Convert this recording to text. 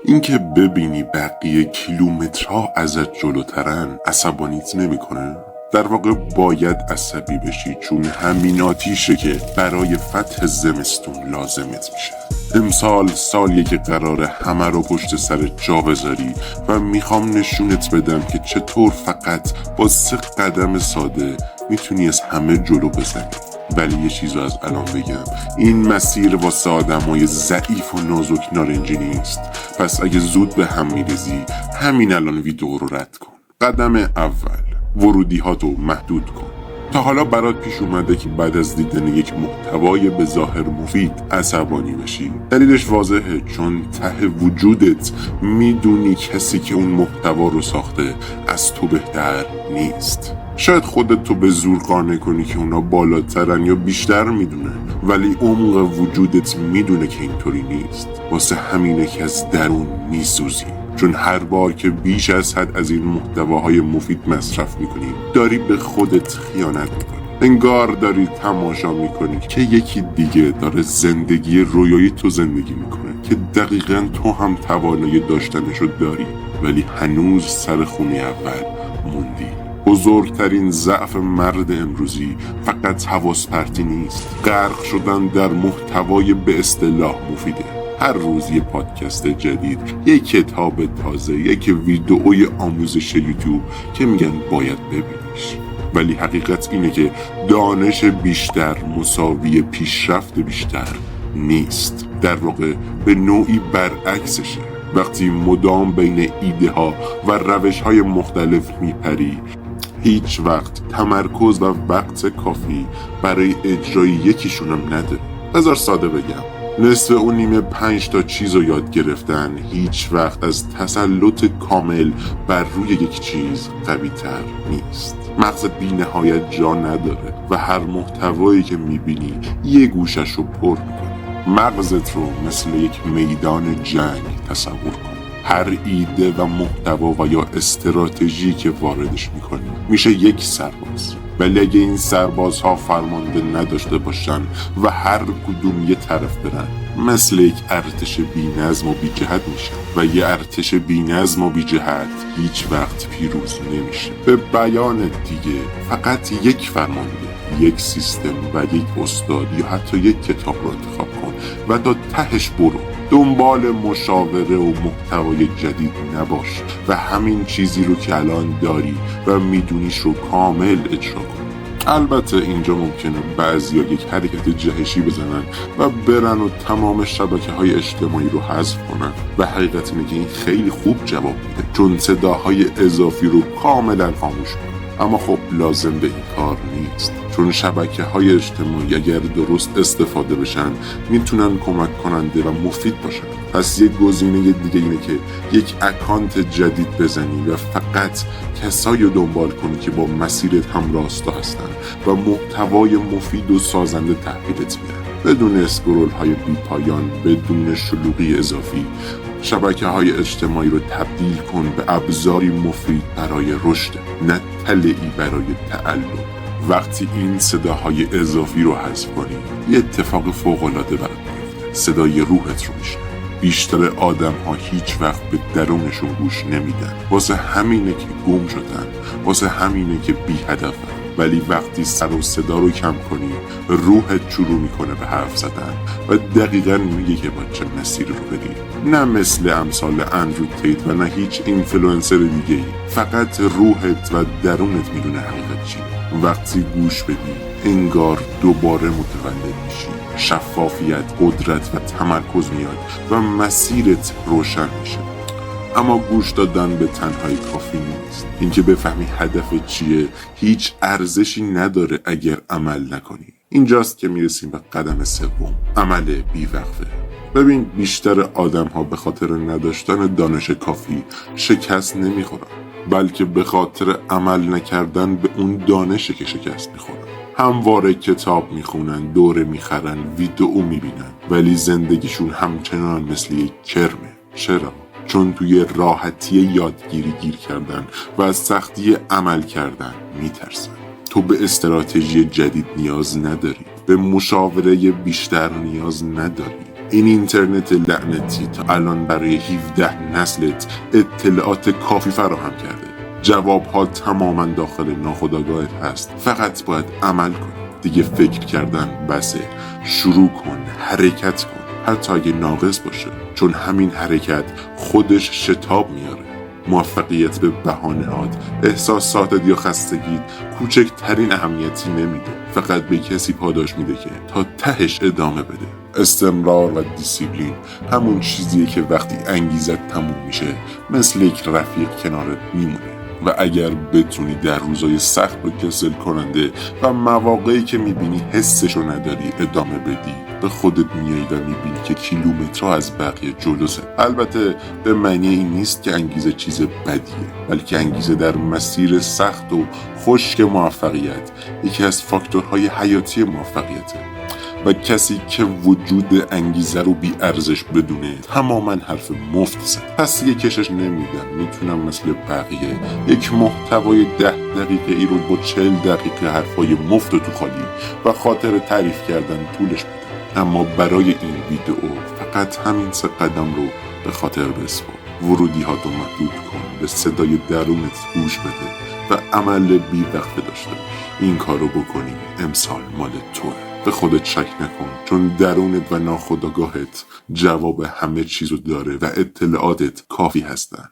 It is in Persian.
اینکه ببینی بقیه کیلومترها ازت جلوترن عصبانیت نمیکنه؟ در واقع باید عصبی بشی، چون همین آتیشه که برای فتح زمستون لازمت میشه. امسال سالیه که قراره همه رو پشت سر جا بذاری و میخوام نشونت بدم که چطور فقط با 3 قدم ساده میتونی از همه جلو بزنی. ولی یه چیزو از الان بگم، این مسیر واسه آدمای ضعیف و نازک نارنجی نیست. پس اگه زود به هم میریزی همین الان ویدیو رو رد کن. قدم اول، ورودی هاتو محدود کن. تا حالا برات پیش اومده که بعد از دیدن یک محتوای به ظاهر مفید عصبانی بشی؟ دلیلش واضحه، چون ته وجودت میدونی کسی که اون محتوا رو ساخته از تو بهتر نیست. شاید خودت تو به زور قانع کنی که اونا بالاترن یا بیشتر میدونن، ولی عمق وجودت میدونه که اینطوری نیست. واسه همینه که از درون میسوزی، چون هر بار که بیش از حد از این محتواهای مفید مصرف میکنی داری به خودت خیانت میکنی. انگار داری تماشا میکنی که یکی دیگه داره زندگی رویایی تو زندگی میکنه که دقیقاً تو هم توانایی داشتنشو داری، ولی هنوز سر خونه اول موندی. بزرگترین ضعف مرد امروزی فقط حواس پرتی نیست، غرق شدن در محتوای به اصطلاح مفیده. هر روز یه پادکست جدید، یک کتاب تازه، یک ویدئوی آموزش یوتیوب که میگن باید ببینیش. ولی حقیقت اینه که دانش بیشتر مساوی پیشرفت بیشتر نیست. در واقع به نوعی برعکسشه. وقتی مدام بین ایده ها و روش های مختلف میپری، هیچ وقت تمرکز و وقت کافی برای اجرای یکیشون هم نداری. بذار ساده بگم، نصف اون نیمه 5 تا چیز رو یاد گرفتن هیچ وقت از تسلط کامل بر روی یک چیز قوی تر نیست. مغزت بی نهایت جا نداره و هر محتوایی که میبینی یه گوشش رو پر میکنه. مغزت رو مثل یک میدان جنگ تصور کن. هر ایده و محتوا و یا استراتژی که واردش میکنی میشه یک سرباز. ولی اگه این سربازها فرمانده نداشته باشن و هر کدوم یه طرف برن، مثل یک ارتش بی‌نظم و بی‌جهت میشن و یه ارتش بی‌نظم و بی‌جهت هیچ وقت پیروز نمیشه. به بیان دیگه، فقط یک فرمانده، یک سیستم و یک استاد یا حتی یک کتاب رو انتخاب کن و تا تهش برو. دنبال مشاوره و محتوای جدید نباش و همین چیزی رو که الان داری و میدونیش رو کامل اجرا کن. البته اینجا ممکنه بعضیا یک حرکت جهشی بزنن و برن و تمام شبکه‌های اجتماعی رو حذف کنن و حقیقت اینه که این خیلی خوب جواب میده، چون صداهای اضافی رو کاملا خاموش کنن. اما خب لازم به این کار نیست، چون شبکه‌های اجتماعی اگر درست استفاده بشن میتونن کمک کننده و مفید باشن. پس یک گزینه دیگه اینه که یک اکانت جدید بزنی و فقط کسایی رو دنبال کنی که با مسیرت هم راستا هستن و محتوای مفید و سازنده تحویلت میدن، بدون اسکرول های بی پایان، بدون شلوغی اضافی. شبکه‌های اجتماعی رو تبدیل کن به ابزاری مفید برای رشد، نه تله‌ای برای تعلم. وقتی این صداهای اضافی رو حذف کنی، یه اتفاق فوق‌العاده برات میفته. صدای روحت رو میشنوی. بیشتر آدم ها هیچ وقت به درونشون گوش نمیدن. واسه همینه که گم شدن، واسه همینه که بی هدفن. ولی وقتی سر و صدا رو کم کنی، روحت شروع میکنه به حرف زدن و دقیقاً میگه که با چه مسیر رو بری. نه مثل امثال اندرو تیت و نه هیچ اینفلوئنسر دیگه‌ای. فقط روحت و درونت میدونه حقیقت چیه. وقتی گوش بدی، انگار دوباره متولد میشی. شفافیت، قدرت و تمرکز میاد و مسیرت روشن میشه. اما گوش دادن به تنهایی کافی نیست. اینکه بفهمی هدف چیه هیچ ارزشی نداره اگر عمل نکنی. اینجاست که میرسیم به قدم سوم، عمل بی‌وقفه. ببین، بیشتر آدم ها به خاطر نداشتن دانش کافی شکست نمیخورن، بلکه به خاطر عمل نکردن به اون دانشه که شکست میخورن. همواره کتاب میخونن، دوره میخرن، ویدئو میبینن، ولی زندگیشون همچنان مثل یک کرمه. چرا؟ چون توی راحتی یادگیری گیر کردن و از سختی عمل کردن میترسن. تو به استراتژی جدید نیاز نداری، به مشاوره بیشتر نیاز نداری، این اینترنت لعنتی تا الان برای 17 نسلت اطلاعات کافی فراهم کرده. جوابها تماما داخل ناخودآگاهت هست، فقط باید عمل کن. دیگه فکر کردن بسه. شروع کن، حرکت کن، حتی اگه ناقص باشه، چون همین حرکت خودش شتاب میاره. موفقیت به بهانه‌هات، احساساتت یا خستگیت کوچکترین اهمیتی نمیده، فقط به کسی پاداش میده که تا تهش ادامه بده. استمرار و دیسیپلین همون چیزیه که وقتی انگیزت تموم میشه مثل یک رفیق کنارت میمونه. و اگر بتونی در روزای سخت و کسل کننده و مواقعی که میبینی حسشو نداری ادامه بدی، به خودت میایی و میبینی که کیلومترها از بقیه جلوست. البته به معنی این نیست که انگیزه چیز بدیه، بلکه انگیزه در مسیر سخت و خشک موفقیت یکی از فاکتورهای حیاتی موفقیته. و کسی که وجود انگیزه رو بی ارزش بدونه تماما حرف مفت زد. پس یه کشش نمیدم، میتونم مثل بقیه یک محتوای 10 دقیقه ای رو با 40 دقیقه حرفای مفت تو خالی و خاطر تعریف کردن طولش بدم. اما برای این ویدئو فقط همین 3 قدم رو به خاطر بسپار. ورودی ها رو محدود کن، به صدای درونت گوش بده و عمل بی وقفه داشته باش. این کار رو بکنی امسال مال توه. به خودت شک نکن، چون درونت و ناخودآگاهت جواب همه چیزو داره و اطلاعاتت کافی هستن.